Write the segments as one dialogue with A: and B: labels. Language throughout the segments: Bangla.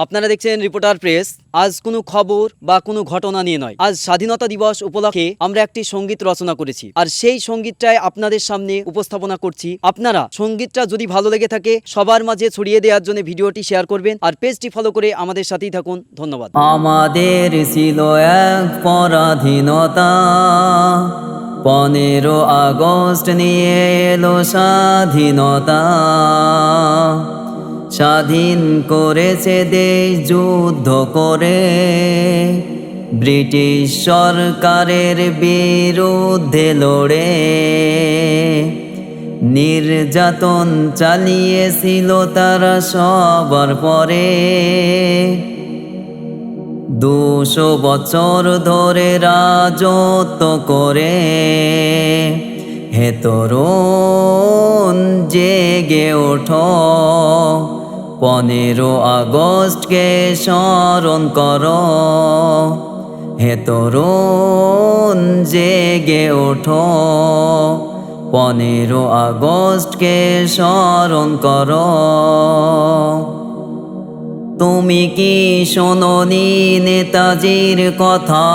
A: আপনারা দেখছেন রিপোর্টার প্রেস। আজ কোনো খবর বা কোনো ঘটনা নিয়ে নয়, আজ স্বাধীনতা দিবস উপলক্ষে আমরা একটি সঙ্গীত রচনা করেছি, আর সেই সঙ্গীতটাই আপনাদের সামনে উপস্থাপনা করছি। আপনারা সঙ্গীতটা যদি ভালো লেগে থাকে সবার মাঝে ছড়িয়ে দেওয়ার জন্য ভিডিওটি শেয়ার করবেন আর পেজটি ফলো করে আমাদের সাথেই থাকুন। ধন্যবাদ।
B: আমাদের ছিল এক পরাধীনতা, 15 আগস্ট নিয়ে এলো স্বাধীনতা। স্বাধীন করেছে দেশ যুদ্ধ করে, ব্রিটিশ সরকারের বিরুদ্ধে লড়ে। নির্যাতন চালিয়েছিল তারা সবার পরে, 200 বছর ধরে রাজত্ব করে। হে তরুণ জেগে ওঠো, 15 আগস্টকে স্মরণ করো। হে তরুণ জেগে ওঠো, 15 আগস্টকে স্মরণ করো। তুমি কি শোনোনি নেতাজির কথা,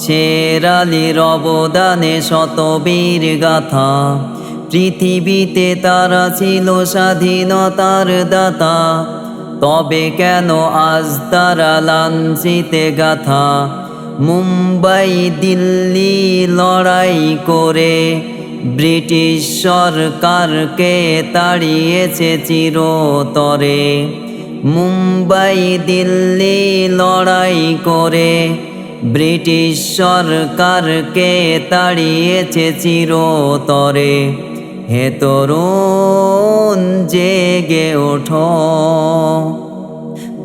B: শের আলীর অবদানে শতবীর গাথা। পৃথিবীতে তারা ছিল স্বাধীনতার দাতা, তবে কেন আজ তারা লাঞ্ছিতে গাথা। মুম্বাই দিল্লি লড়াই করে ব্রিটিশ সরকারকে তাড়িয়েছে চিরতরে। মুম্বাই দিল্লি লড়াই করে ব্রিটিশ সরকারকে তাড়িয়েছে চিরতরে। হে তরুণ জেগে ওঠো,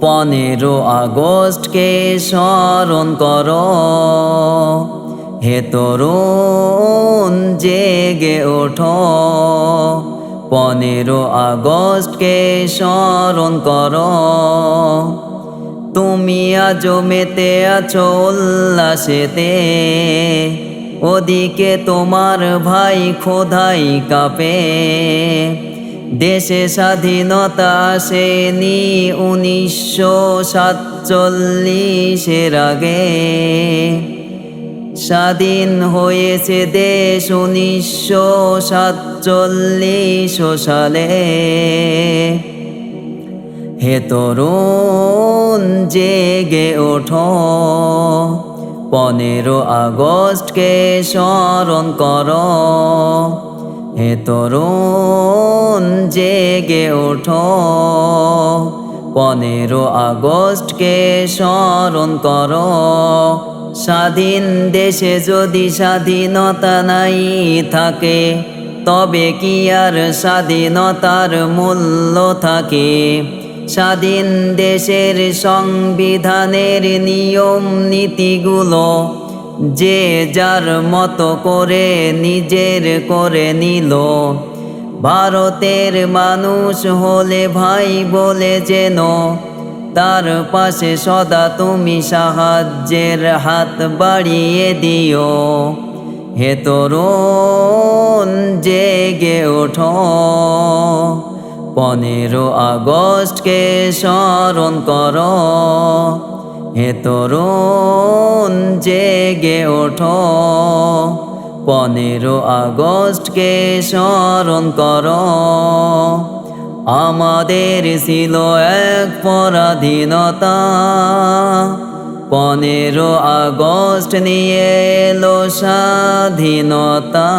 B: 15 আগস্টকে স্মরণ করো। হে তরুণ জেগে ওঠো, 15 আগস্টকে স্মরণ করো। তুমি আজও মেতে আছো উল্লাসেতে, ওদিকে তোমার ভাই খোদাই কাঁপে। দেশে স্বাধীনতা আসেনি 1947 আগে, স্বাধীন হয়েছে দেশ 1947 সালে। হে তরুণ জেগে ওঠো, 15 আগস্টকে স্মরণ করো। হে তরুণ জেগে ওঠো, 15 আগস্টকে স্মরণ করো। স্বাধীন দেশে যদি স্বাধীনতা নাই থাকে, তবে কি আর স্বাধীনতার মূল্য থাকে। স্বাধীন দেশের সংবিধানের নিয়ম নীতিগুলো যে যার মতো করে নিজের করে নিল। ভারতের মানুষ হলে ভাই বলে যেন তার পাশে সদা তুমি সাহায্যের হাত বাড়িয়ে দিও। হে তরুণ জেগে ওঠো, 15 আগস্টকে স্মরণ করো। হে তরুণ জেগে ওঠো, 15 আগস্টকে স্মরণ করো। আমাদের ছিল এক পরাধীনতা, 15 আগস্ট নিয়ে এলো স্বাধীনতা।